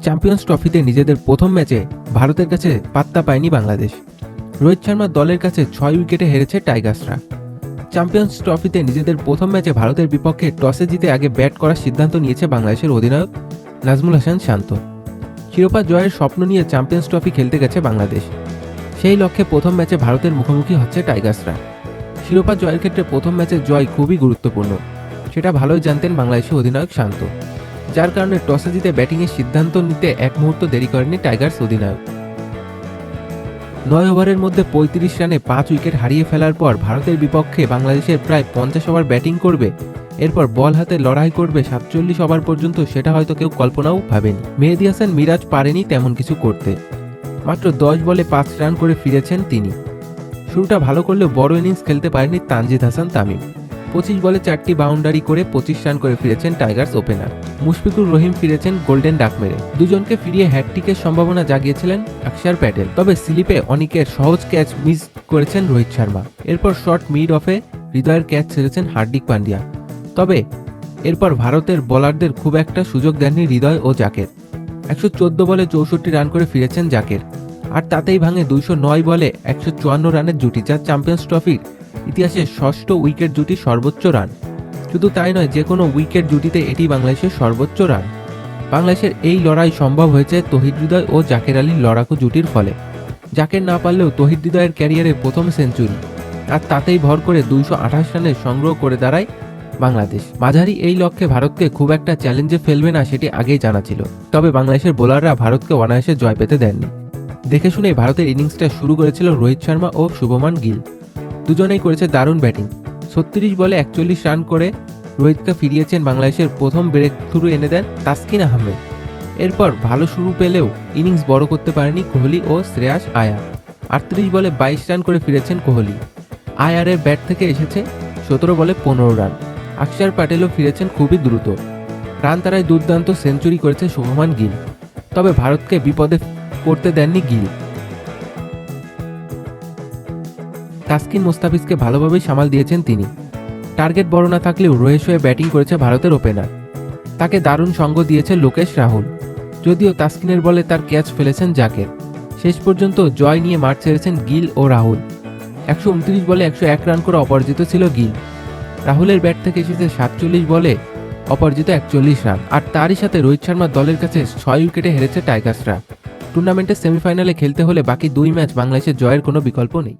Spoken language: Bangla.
চ্যাম্পিয়ন্স ট্রফিতে নিজেদের প্রথম ম্যাচে ভারতের কাছে পাত্তা পায়নি বাংলাদেশ। রোহিত শর্মার দলের কাছে 6 উইকেটে হেরেছে টাইগার্সরা। চ্যাম্পিয়ন্স ট্রফিতে নিজেদের প্রথম ম্যাচে ভারতের বিপক্ষে টসে জিতে আগে ব্যাট করার সিদ্ধান্ত নিয়েছে বাংলাদেশের অধিনায়ক নাজমুল হাসান শান্ত। শিরোপা জয়ের স্বপ্ন নিয়ে চ্যাম্পিয়ন্স ট্রফি খেলতে গেছে বাংলাদেশ। সেই লক্ষ্যে প্রথম ম্যাচে ভারতের মুখোমুখি হচ্ছে টাইগার্সরা। শিরোপা জয়ের ক্ষেত্রে প্রথম ম্যাচের জয় খুবই গুরুত্বপূর্ণ, সেটা ভালোই জানতেন বাংলাদেশের অধিনায়ক শান্ত, যার কারণে টসে জিতে ব্যাটিংয়ের সিদ্ধান্ত নিতে এক মুহূর্ত দেরি করেনি টাইগার্স অধিনায়ক। 9 ওভারের মধ্যে 35 রানে 5 উইকেট হারিয়ে ফেলার পর ভারতের বিপক্ষে বাংলাদেশের প্রায় 50 ওভার ব্যাটিং করবে, এরপর বল হাতে লড়াই করবে 47 ওভার পর্যন্ত, সেটা হয়তো কেউ কল্পনাও ভাবেনি। মেহেদী হাসান মিরাজ পারেনি তেমন কিছু করতে। মাত্র 10 বলে 5 রান করে ফিরেছেন তিনি। শুরুটা ভালো করলেও বড় ইনিংস খেলতে পারেনি তানজিদ হাসান তামিম। 25 বলে 4টি বাউন্ডারি করে 25 রান করে ফিরেছেন টাইগার্স ওপেনার। মুশফিকুর রহিম ফিরেছেন গোল্ডেন ডাক মেরে। দুজনকে ফিরিয়ে হ্যাটট্রিকের সম্ভাবনা জাগিয়েছিলেন অক্ষর প্যাটেল, তবে স্লিপে অনিকের সহজ ক্যাচ মিস করেছেন রোহিত শর্মা। এরপর শর্ট মিড অফে হৃদয়ের ক্যাচ ছেড়েছেন হার্দিক পান্ডিয়া, তবে এরপর ভারতের বোলারদের খুব একটা সুযোগ দেননি হৃদয় ও জাকের। 114 বলে 64 রান করে ফিরেছেন জাকের, আর তাতেই ভাঙে 209 বলে 154 রানের জুটি, যা চ্যাম্পিয়ন্স ট্রফির ইতিহাসে ষষ্ঠ উইকেট জুটি সর্বোচ্চ রান। শুধু তাই নয়, যে কোনো উইকেট জুটিতে এটি বাংলাদেশের সর্বোচ্চ রান। বাংলাদেশের এই লড়াই সম্ভব হয়েছে তৌহিদ হৃদয় ও জাকের আলীর লড়াকু জুটির ফলে। জাকের না পারলেও তৌহিদ হৃদয়ের ক্যারিয়ারে প্রথম সেঞ্চুরি, আর তাতেই ভর করে 228 রানের সংগ্রহ করে দাঁড়ায় বাংলাদেশ। মাঝারি এই লক্ষ্যে ভারতকে খুব একটা চ্যালেঞ্জে ফেলবে না সেটি আগেই জানা ছিল, তবে বাংলাদেশের বোলাররা ভারতকে অনায়াসে জয় পেতে দেননি। দেখে শুনেই ভারতের ইনিংসটা শুরু করেছিল রোহিত শর্মা ও শুভমান গিল। দুজনেই করেছে দারুণ ব্যাটিং। 36 বলে 41 রান করে রোহিতকে ফিরিয়েছেন বাংলাদেশের প্রথম ব্রেক থ্রু এনে দেন তাসকিন আহমেদ। এরপর ভালো শুরু পেলেও ইনিংস বড় করতে পারেনি কোহলি ও শ্রেয়াস আয়ার। 38 বলে 22 রান করে ফিরেছেন কোহলি। আয়ারের ব্যাট থেকে এসেছে 17 বলে 15 রান। অক্ষর প্যাটেলও ফিরেছেন খুবই দ্রুত। রান তারায় দুর্দান্ত সেঞ্চুরি করেছে শুভমান গিল, তবে ভারতকে বিপদে পড়তে দেননি গিল। তাসকিন মোস্তাফিজকে ভালোভাবেই সামাল দিয়েছেন তিনি। টার্গেট বড় না থাকলেও রোহেশ হয়ে ব্যাটিং করেছে ভারতের ওপেনার। তাকে দারুণ সঙ্গ দিয়েছে লোকেশ রাহুল, যদিও তাসকিনের বলে তার ক্যাচ ফেলেছেন জাকের। শেষ পর্যন্ত জয় নিয়ে মাঠ ছেড়েছেন গিল ও রাহুল। 129 বলে 101 রান করে অপরাজিত ছিল গিল। রাহুলের ব্যাট থেকে এসেছে 47 বলে অপরাজিত 41 রান, আর তারই সাথে রোহিত শর্মার দলের কাছে 6 উইকেটে হেরেছে টাইগার্সরা। টুর্নামেন্টের সেমিফাইনালে খেলতে হলে বাকি 2 ম্যাচ বাংলাদেশের জয়ের কোনো বিকল্প নেই।